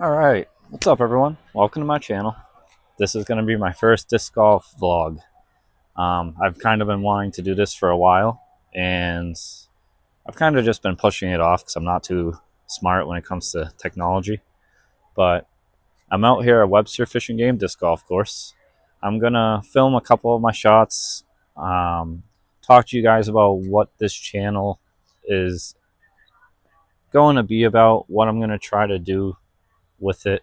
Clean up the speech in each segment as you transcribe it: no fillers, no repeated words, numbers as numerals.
Alright, what's up everyone? Welcome to my channel. This is going to be my first disc golf vlog. I've kind of been wanting to do this for a while, and I've kind of just been pushing it off because I'm not too smart when it comes to technology. But I'm out here at Webster Fishing Game Disc Golf Course. I'm going to film a couple of my shots, talk to you guys about what this channel is going to be about, what I'm going to try to do with it,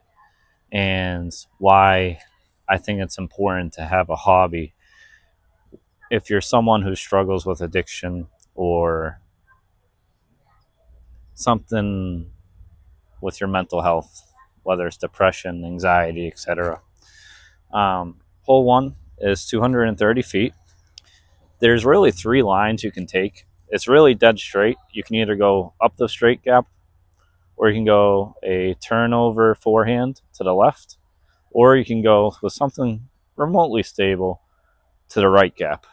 and why I think it's important to have a hobby if you're someone who struggles with addiction or something with your mental health, whether it's depression, anxiety, etc. Hole one is 230 feet. There's really three lines you can take. It's really dead straight. You can either go up the straight gap, or you can go a turnover forehand to the left, or you can go with something remotely stable to the right gap.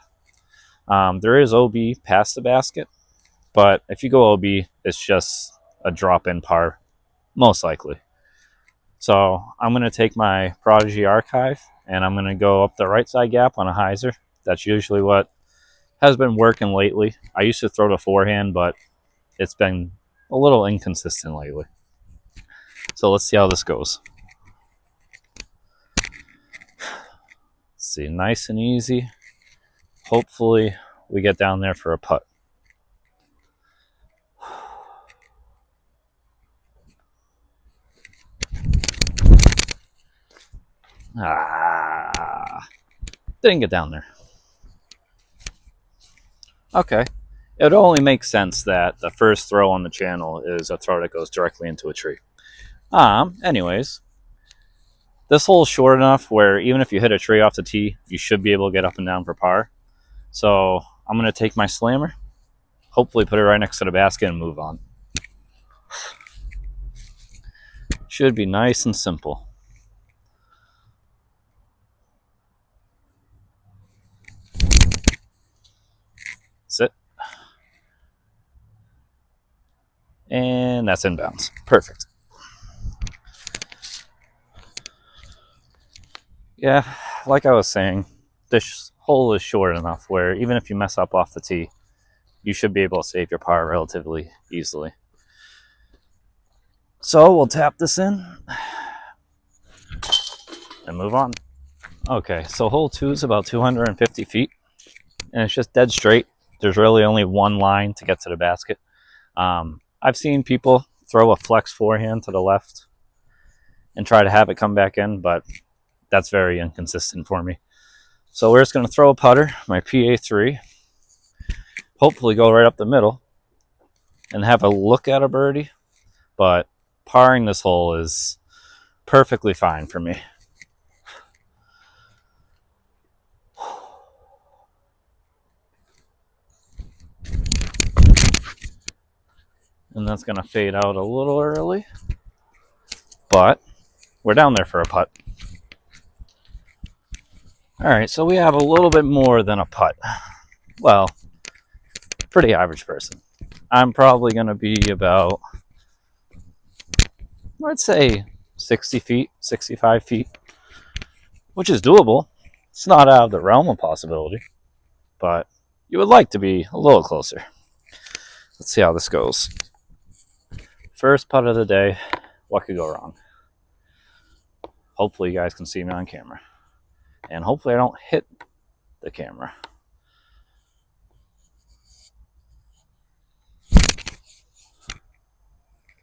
There is OB past the basket, but if you go OB, it's just a drop-in par, most likely. So I'm going to take my Prodigy Archive, and I'm going to go up the right side gap on a hyzer. That's usually what has been working lately. I used to throw the forehand, but it's been a little inconsistent lately. So let's see how this goes. Let's see, nice and easy. Hopefully we get down there for a putt. Didn't get down there. Okay. It only makes sense that the first throw on the channel is a throw that goes directly into a tree. Anyways, this hole is short enough where even if you hit a tree off the tee, you should be able to get up and down for par. So I'm going to take my slammer, hopefully put it right next to the basket and move on. Should be nice and simple. Sit. And that's inbounds. Perfect. Yeah, like I was saying, this hole is short enough where even if you mess up off the tee, you should be able to save your par relatively easily. So we'll tap this in and move on. Okay, so hole two is about 250 feet, and it's just dead straight. There's really only one line to get to the basket. I've seen people throw a flex forehand to the left and try to have it come back in, but that's very inconsistent for me. So we're just going to throw a putter, my PA3, hopefully go right up the middle and have a look at a birdie, but parring this hole is perfectly fine for me. And that's going to fade out a little early, but we're down there for a putt. All right, so we have a little bit more than a putt. Well, pretty average person. I'm probably going to be about, let's say, 60 feet, 65 feet, which is doable. It's not out of the realm of possibility, but you would like to be a little closer. Let's see how this goes. First putt of the day. What could go wrong? Hopefully you guys can see me on camera. And hopefully I don't hit the camera.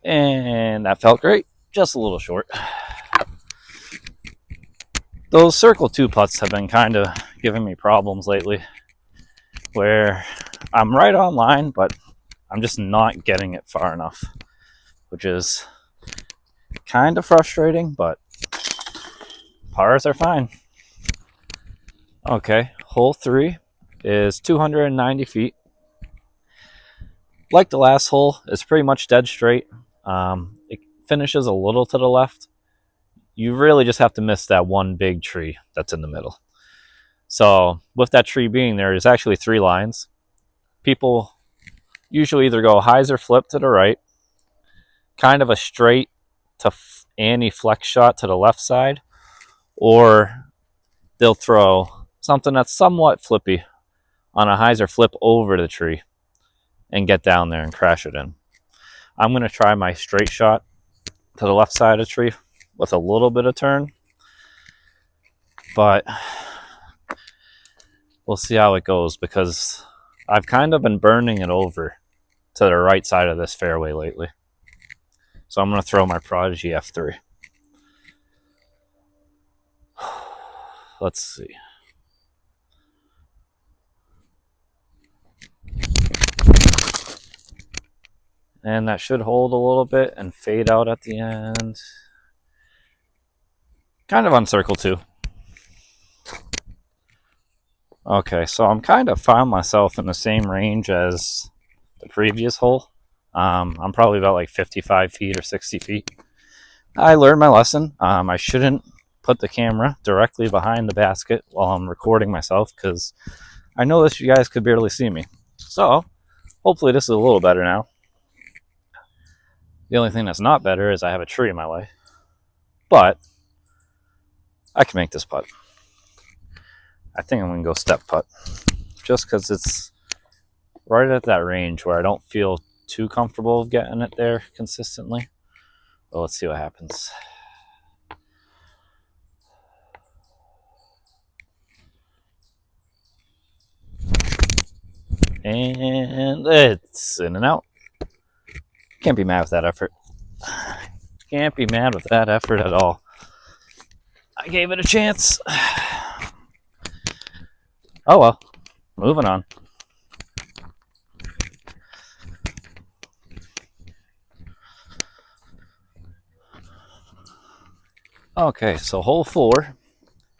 And that felt great. Just a little short. Those circle two putts have been kind of giving me problems lately, where I'm right on line, but I'm just not getting it far enough, which is kind of frustrating, but pars are fine. Okay, hole three is 290 feet. Like the last hole, it's pretty much dead straight. It finishes a little to the left. You really just have to miss that one big tree that's in the middle. So with that tree being there, there's actually three lines. People usually either go hyzer flip to the right, kind of a straight to anti-flex shot to the left side, or they'll throw something that's somewhat flippy on a hyzer flip over the tree and get down there and crash it in. I'm going to try my straight shot to the left side of the tree with a little bit of turn, but we'll see how it goes, because I've kind of been burning it over to the right side of this fairway lately. So I'm going to throw my Prodigy F3. Let's see. And that should hold a little bit and fade out at the end. Kind of on circle 2. Okay, so I'm kind of found myself in the same range as the previous hole. I'm probably about like 55 feet or 60 feet. I learned my lesson. I shouldn't put the camera directly behind the basket while I'm recording myself, because I know that you guys could barely see me. So hopefully this is a little better now. The only thing that's not better is I have a tree in my way. But I can make this putt. I think I'm going to go step putt, just because it's right at that range where I don't feel too comfortable getting it there consistently. But let's see what happens. And it's in and out. Can't be mad with that effort. Can't be mad with that effort at all. I gave it a chance. Oh well, moving on. Okay, so hole 4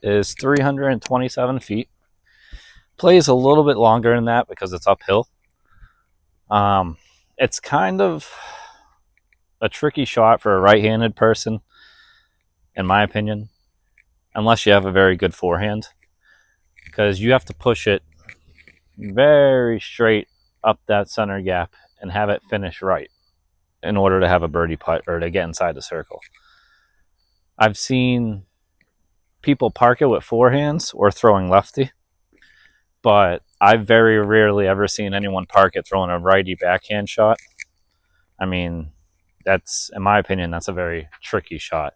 is 327 feet. Plays a little bit longer than that because it's uphill. It's kind of a tricky shot for a right-handed person, in my opinion, unless you have a very good forehand, because you have to push it very straight up that center gap and have it finish right in order to have a birdie putt or to get inside the circle. I've seen people park it with forehands or throwing lefty, but I've very rarely ever seen anyone park it throwing a righty backhand shot. I mean, that's, in my opinion, that's a very tricky shot.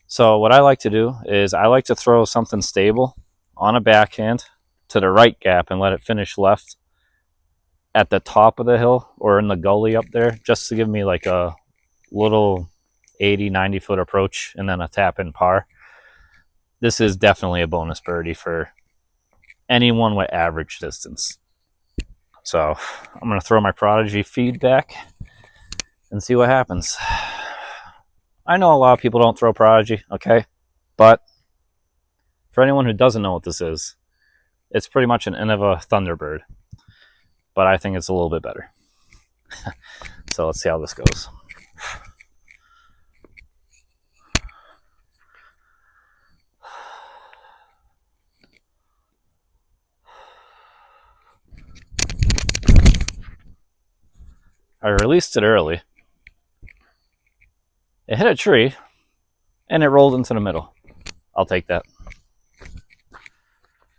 So what I like to do is I like to throw something stable on a backhand to the right gap and let it finish left at the top of the hill or in the gully up there, just to give me like a little 80-90 foot approach and then a tap in par. This is definitely a bonus birdie for anyone with average distance. So I'm going to throw my Prodigy feedback and see what happens. I know a lot of people don't throw Prodigy, okay? But for anyone who doesn't know what this is, it's pretty much an Innova Thunderbird. But I think it's a little bit better. So let's see how this goes. I released it early. It hit a tree, and it rolled into the middle. I'll take that.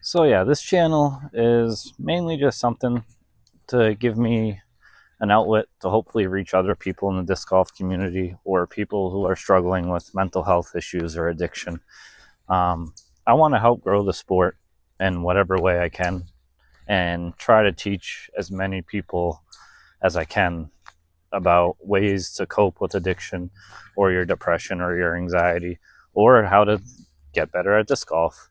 So yeah, this channel is mainly just something to give me an outlet to hopefully reach other people in the disc golf community or people who are struggling with mental health issues or addiction. I want to help grow the sport in whatever way I can and try to teach as many people as I can about ways to cope with addiction or your depression or your anxiety, or how to get better at disc golf.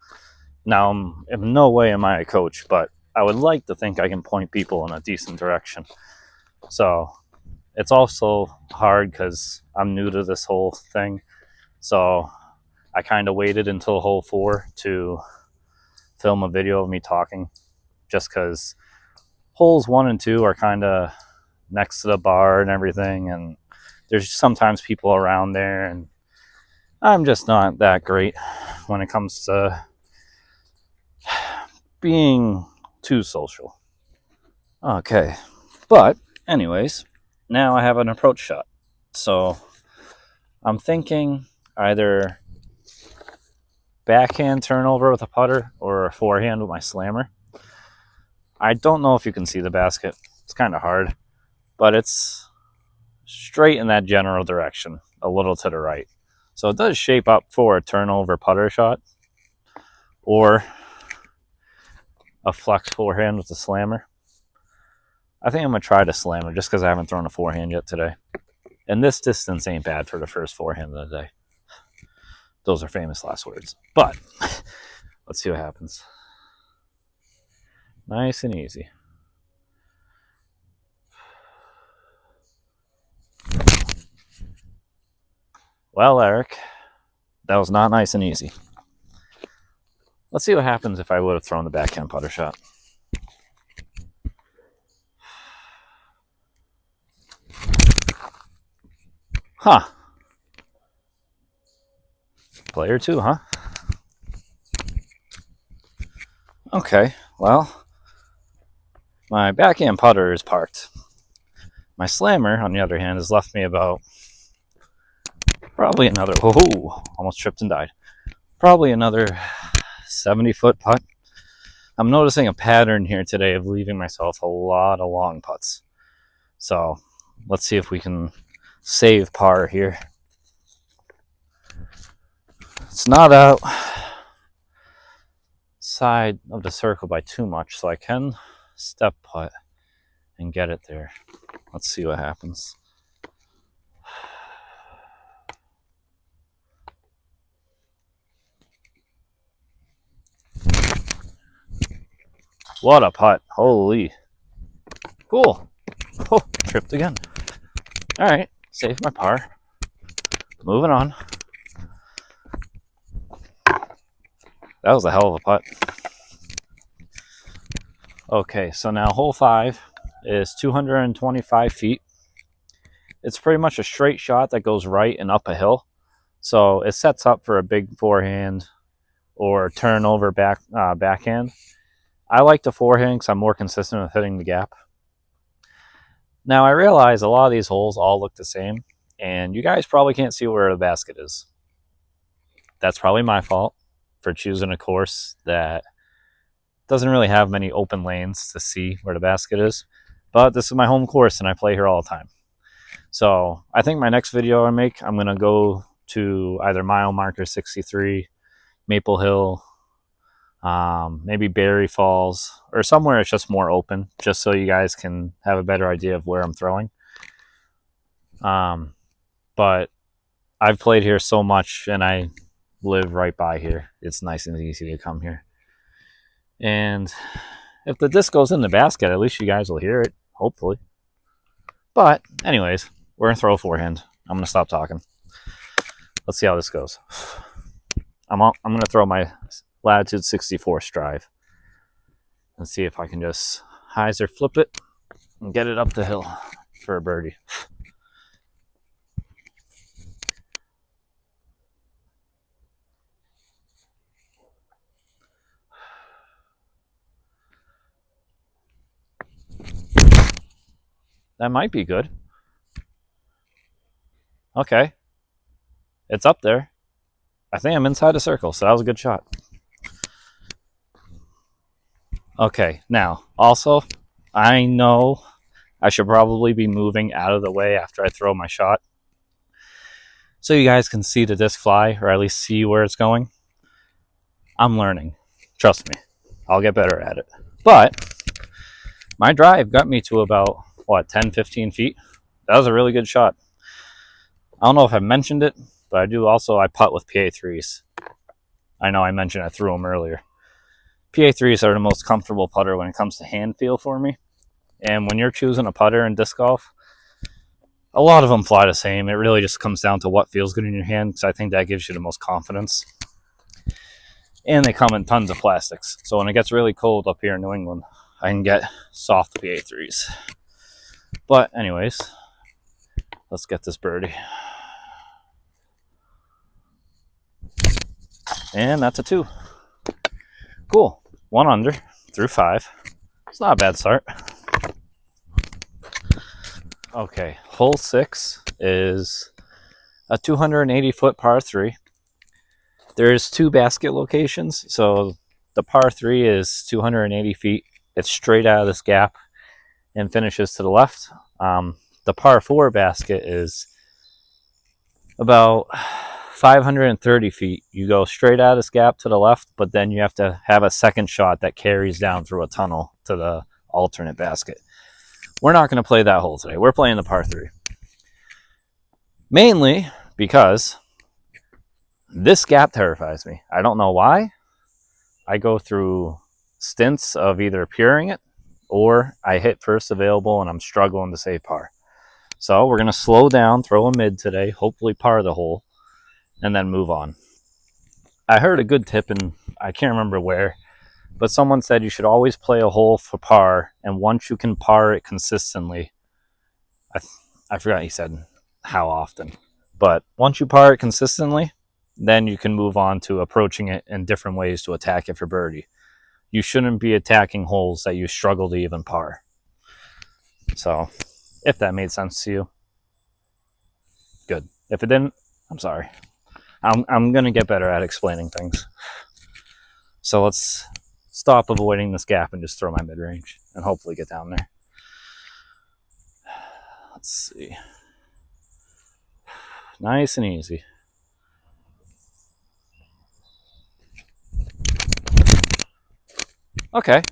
Now, in no way am I a coach, but I would like to think I can point people in a decent direction. So it's also hard because I'm new to this whole thing. So I kind of waited until hole 4 to film a video of me talking, just because holes 1 and 2 are kind of next to the bar and everything, and there's sometimes people around there, and I'm just not that great when it comes to being too social. Okay, but anyways, now I have an approach shot. So I'm thinking either backhand turnover with a putter or a forehand with my slammer. I don't know if you can see the basket. It's kind of hard, but it's straight in that general direction, a little to the right. So it does shape up for a turnover putter shot or a flex forehand with the slammer. I think I'm going to try the slammer just because I haven't thrown a forehand yet today. And this distance ain't bad for the first forehand of the day. Those are famous last words. But let's see what happens. Nice and easy. Well, Eric, that was not nice and easy. Let's see what happens if I would have thrown the backhand putter shot. Huh. Player 2, huh? Okay, well, my backhand putter is parked. My slammer, on the other hand, has left me about probably another, almost tripped and died. Probably another 70-foot putt. I'm noticing a pattern here today of leaving myself a lot of long putts. So let's see if we can save par here. It's not outside of the circle by too much, so I can step putt and get it there. Let's see what happens. What a putt. Holy. Cool. Oh, tripped again. All right, save my par. Moving on. That was a hell of a putt. Okay, so now hole 5 is 225 feet. It's pretty much a straight shot that goes right and up a hill. So it sets up for a big forehand or turnover backhand. I like the forehand because I'm more consistent with hitting the gap. Now I realize a lot of these holes all look the same, and you guys probably can't see where the basket is. That's probably my fault for choosing a course that doesn't really have many open lanes to see where the basket is. But this is my home course and I play here all the time. So I think my next video I make, I'm going to go to either mile marker 63, Maple Hill, maybe Berry Falls, or somewhere it's just more open, just so you guys can have a better idea of where I'm throwing. But I've played here so much and I live right by here. It's nice and easy to come here. And if the disc goes in the basket, at least you guys will hear it, hopefully. But anyways, we're going to throw a forehand. I'm going to stop talking. Let's see how this goes. I'm going to throw my Latitude 64 Strive and see if I can just hyzer flip it and get it up the hill for a birdie. That might be good. Okay. It's up there. I think I'm inside the circle, so that was a good shot. Okay, now, also, I know I should probably be moving out of the way after I throw my shot so you guys can see the disc fly, or at least see where it's going. I'm learning. Trust me. I'll get better at it. But my drive got me to about, 10, 15 feet? That was a really good shot. I don't know if I mentioned it, but I putt with PA3s. I know I mentioned I threw them earlier. PA3s are the most comfortable putter when it comes to hand feel for me. And when you're choosing a putter in disc golf, a lot of them fly the same. It really just comes down to what feels good in your hand, because I think that gives you the most confidence. And they come in tons of plastics. So when it gets really cold up here in New England, I can get soft PA3s. But anyways, let's get this birdie. And that's a 2. Cool. 1 under through 5. It's not a bad start. Okay, hole 6 is a 280-foot par 3. There's 2 basket locations, so the par 3 is 280 feet. It's straight out of this gap and finishes to the left. The par 4 basket is about 530 feet. You go straight out of this gap to the left, but then you have to have a second shot that carries down through a tunnel to the alternate basket. We're not going to play that hole today. We're playing the par 3. Mainly because this gap terrifies me. I don't know why. I go through stints of either puring it or I hit first available and I'm struggling to save par. So we're going to slow down, throw a mid today, hopefully par the hole, and then move on. I heard a good tip, and I can't remember where, but someone said you should always play a hole for par, and once you can par it consistently, I forgot he said how often, but once you par it consistently, then you can move on to approaching it in different ways to attack it for birdie. You shouldn't be attacking holes that you struggle to even par. So, if that made sense to you, good. If it didn't, I'm sorry. I'm going to get better at explaining things. So let's stop avoiding this gap and just throw my mid-range and hopefully get down there. Let's see. Nice and easy. Okay.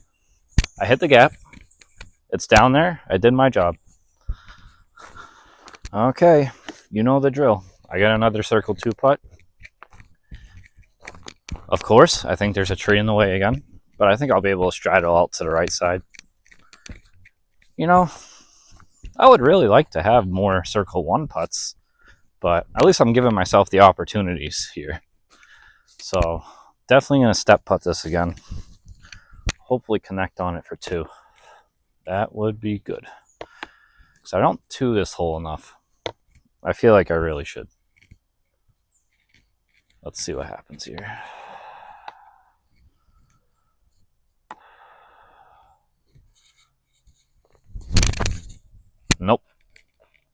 I hit the gap. It's down there. I did my job. Okay. You know the drill. I got another circle 2 putt. Of course, I think there's a tree in the way again, but I think I'll be able to straddle out to the right side. You know, I would really like to have more circle 1 putts, but at least I'm giving myself the opportunities here. So definitely going to step putt this again. Hopefully connect on it for 2. That would be good. Because I don't 2 this hole enough. I feel like I really should. Let's see what happens here. Nope.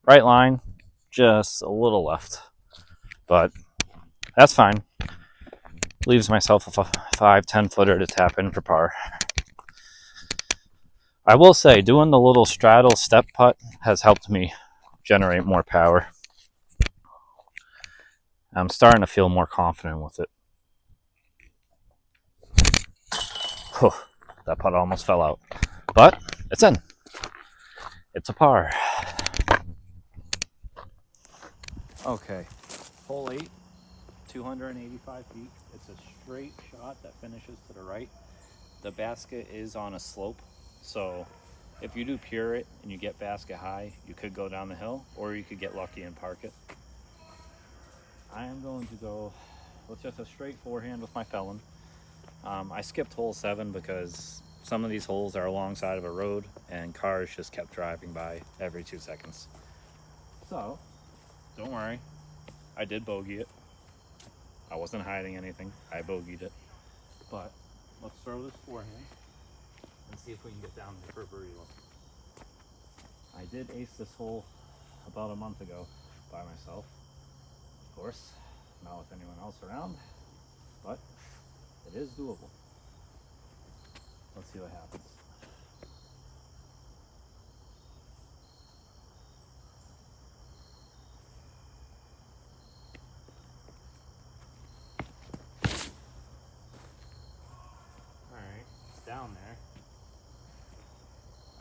Right line, just a little left. But that's fine. Leaves myself a 5-10 footer to tap in for par. I will say, doing the little straddle step putt has helped me generate more power. I'm starting to feel more confident with it. Whew, that putt almost fell out. But it's in. It's a par. Okay, hole 8, 285 feet. It's a straight shot that finishes to the right. The basket is on a slope, so if you do pure it and you get basket high, you could go down the hill, or you could get lucky and park it. I am going to go with just a straight forehand with my felon. I skipped hole 7 because some of these holes are alongside of a road and cars just kept driving by every 2 seconds. So, don't worry, I did bogey it. I wasn't hiding anything, I bogeyed it. But let's throw this forehand and see if we can get down there for a birdie look. I did ace this hole about a month ago by myself. Of course, not with anyone else around, but it is doable. Let's see what happens. Alright, it's down there.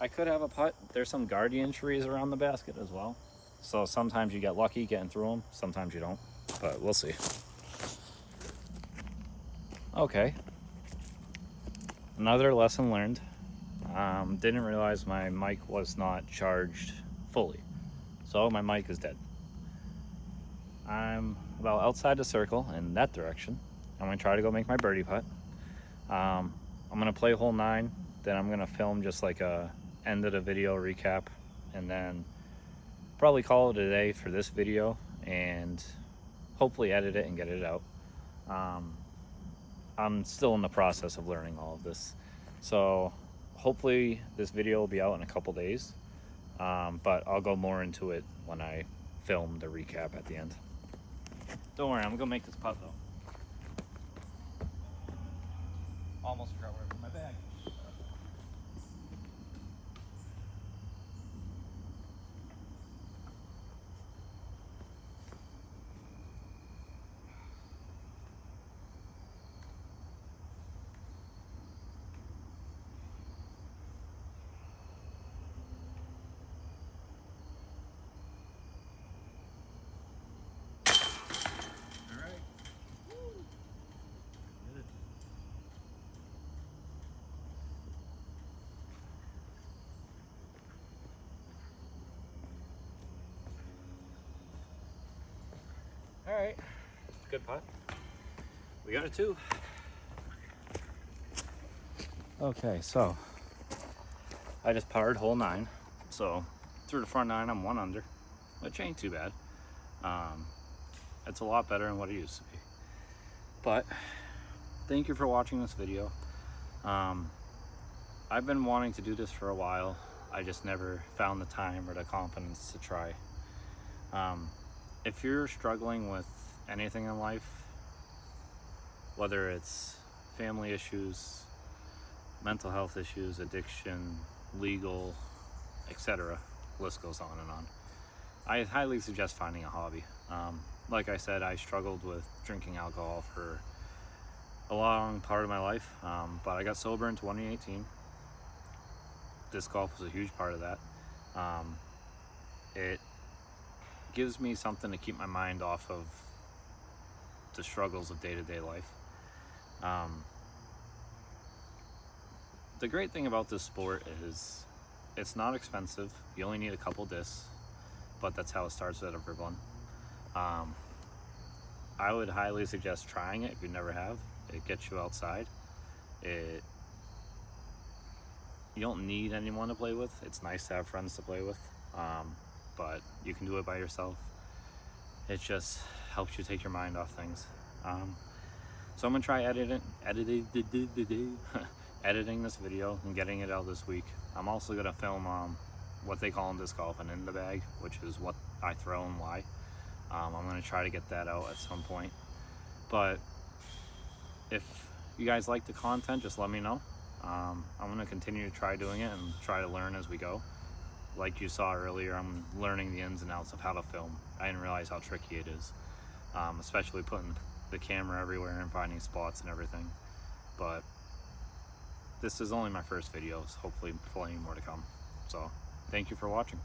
I could have a putt. There's some guardian trees around the basket as well. So sometimes you get lucky getting through them, sometimes you don't, but we'll see. Okay. Another lesson learned. Didn't realize my mic was not charged fully. So my mic is dead. I'm about outside the circle in that direction. I'm going to try to go make my birdie putt. I'm going to play hole 9. Then I'm going to film just like a end of the video recap. And then probably call it a day for this video. And hopefully edit it and get it out. I'm still in the process of learning all of this. So hopefully this video will be out in a couple days. But I'll go more into it when I film the recap at the end. Don't worry, I'm gonna make this putt though. Almost forgot where I put my bag. All right. Woo. Get it. All right. Good putt. We got a 2. Okay, so I just parred hole 9. So through the front 9, I'm 1 under, which ain't too bad. It's a lot better than what it used to be. But thank you for watching this video. I've been wanting to do this for a while. I just never found the time or the confidence to try. If you're struggling with anything in life, whether it's family issues, mental health issues, addiction, legal, etc., list goes on and on, I highly suggest finding a hobby. Like I said, I struggled with drinking alcohol for a long part of my life, but I got sober in 2018. Disc golf was a huge part of that. It gives me something to keep my mind off of the struggles of day-to-day life. The great thing about this sport is it's not expensive. You only need a couple discs, but that's how it starts with everyone. I would highly suggest trying it if you never have. It gets you outside. You don't need anyone to play with. It's nice to have friends to play with, but you can do it by yourself. It just helps you take your mind off things. So I'm gonna try editing this video and getting it out this week. I'm also gonna film what they call in disc golf an in the bag, which is what I throw and why. I'm gonna try to get that out at some point. But if you guys like the content, just let me know. I'm gonna continue to try doing it and try to learn as we go. Like you saw earlier, I'm learning the ins and outs of how to film. I didn't realize how tricky it is, especially putting the camera everywhere and finding spots and everything. But this is only my first video, so hopefully plenty more to come. So thank you for watching.